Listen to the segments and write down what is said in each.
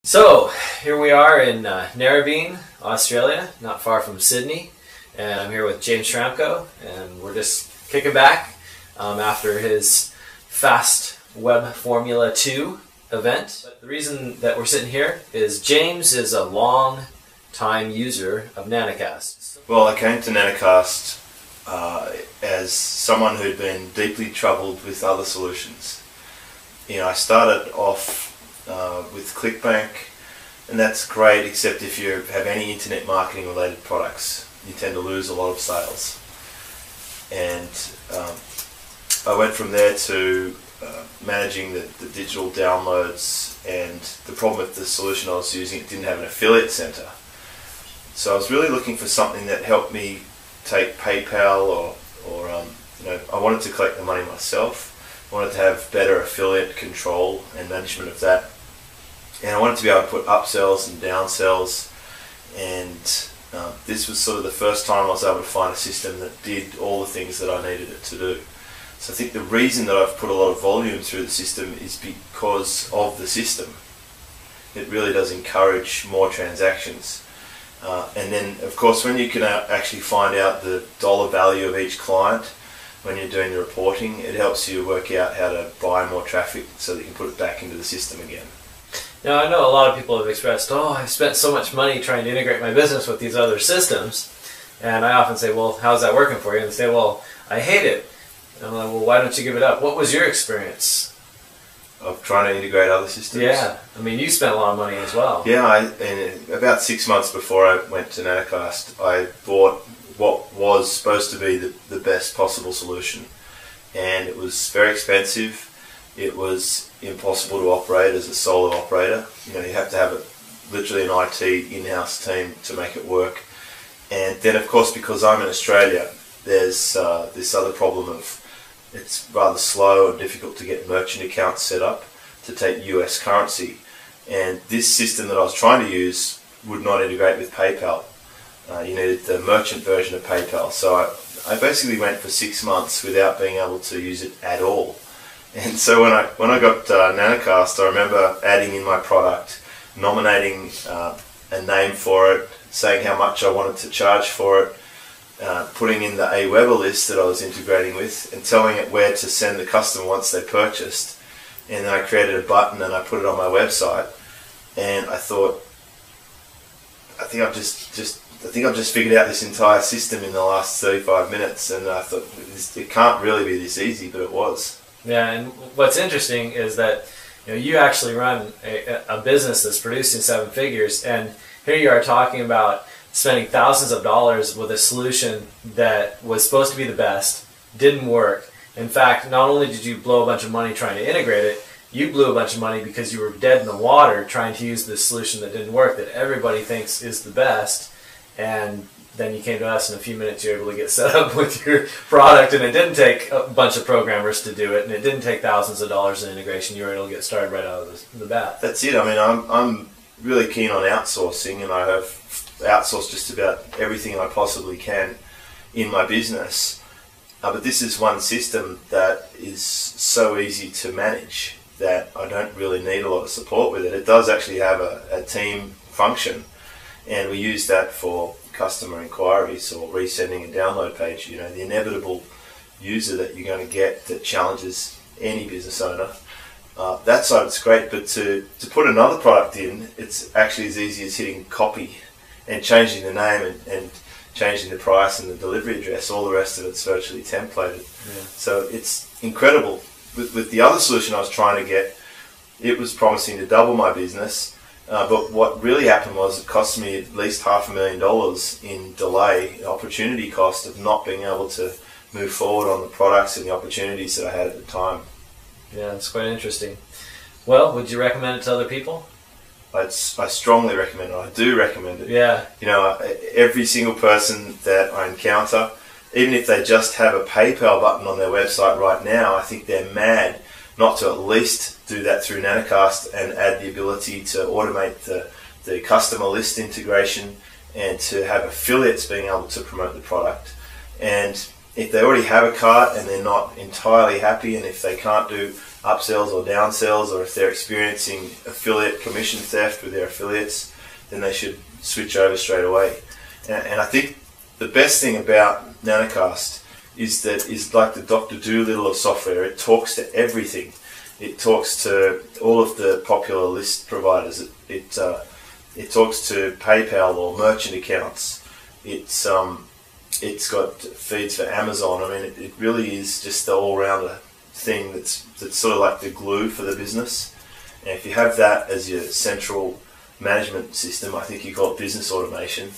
So here we are in Narrabeen, Australia, not far from Sydney, and I'm here with James Schramko, and we're just kicking back after his Fast Web Formula 2 event. But the reason that we're sitting here is James is a long-time user of Nanacast. Well, I came to Nanacast as someone who'd been deeply troubled with other solutions. I started off with ClickBank, and that's great except if you have any internet marketing related products. You tend to lose a lot of sales. And I went from there to managing the digital downloads, and the problem with the solution I was using, it didn't have an affiliate center. So I was really looking for something that helped me take PayPal or I wanted to collect the money myself. I wanted to have better affiliate control and management of that. And I wanted to be able to put upsells and downsells, and this was sort of the first time I was able to find a system that did all the things that I needed it to do. So I think the reason that I've put a lot of volume through the system is because of the system. It really does encourage more transactions. And then, of course, when you can actually find out the dollar value of each client when you're doing the reporting, it helps you work out how to buy more traffic so that you can put it back into the system again. Now, I know a lot of people have expressed, I've spent so much money trying to integrate my business with these other systems. And I often say, well, how's that working for you? And they say, well, I hate it. And I'm like, well, why don't you give it up? What was your experience of trying to integrate other systems? Yeah, I mean, you spent a lot of money as well. Yeah, and about 6 months before I went to Nanacast, I bought what was supposed to be the best possible solution. And it was very expensive. It was impossible to operate as a solo operator. You have to have literally an IT in-house team to make it work. And then, of course, because I'm in Australia, there's this other problem of it's rather slow and difficult to get merchant accounts set up to take US currency. And this system that I was trying to use would not integrate with PayPal. You needed the merchant version of PayPal. So I basically went for 6 months without being able to use it at all. And so when I got Nanacast, I remember adding in my product, nominating a name for it, saying how much I wanted to charge for it, putting in the Aweber list that I was integrating with, and telling it where to send the customer once they purchased. And then I created a button and I put it on my website. And I thought, I think I've just figured out this entire system in the last 35 minutes. And I thought, it can't really be this easy, but it was. Yeah, and what's interesting is that you actually run a business that's producing 7 figures, and here you are talking about spending thousands of dollars with a solution that was supposed to be the best, didn't work. In fact, not only did you blow a bunch of money trying to integrate it, you blew a bunch of money because you were dead in the water trying to use this solution that didn't work, that everybody thinks is the best. And then you came to us, in a few minutes you're able to get set up with your product, and it didn't take a bunch of programmers to do it, and it didn't take thousands of dollars in integration. You were able to get started right out of the bat. That's it. I mean, I'm really keen on outsourcing, and I have outsourced just about everything I possibly can in my business. But this is one system that is so easy to manage that I don't really need a lot of support with it. It does actually have a team function, and we use that for customer inquiries or resending a download page. The inevitable user that you're going to get that challenges any business owner. That side it's great, but to put another product in, it's actually as easy as hitting copy and changing the name and changing the price and the delivery address. All the rest of it's virtually templated. Yeah. So it's incredible. With the other solution I was trying to get, it was promising to double my business. But what really happened was it cost me at least $500,000 in delay, opportunity cost of not being able to move forward on the products and the opportunities that I had at the time. Yeah, it's quite interesting. Well, would you recommend it to other people? I strongly recommend it. I do recommend it. Yeah. Every single person that I encounter, even if they just have a PayPal button on their website right now, I think they're mad not to at least do that through Nanacast and add the ability to automate the customer list integration and to have affiliates being able to promote the product. And if they already have a cart and they're not entirely happy, and if they can't do upsells or downsells, or if they're experiencing affiliate commission theft with their affiliates, then they should switch over straight away. And I think the best thing about Nanacast is that it's like the Dr. Dolittle of software. It talks to everything. It talks to all of the popular list providers. It talks to PayPal or merchant accounts. It's got feeds for Amazon. I mean, it really is just the all-rounder thing that's sort of like the glue for the business. And if you have that as your central management system, I think you call it business automation,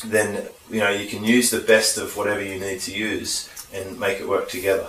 then you can use the best of whatever you need to use and make it work together.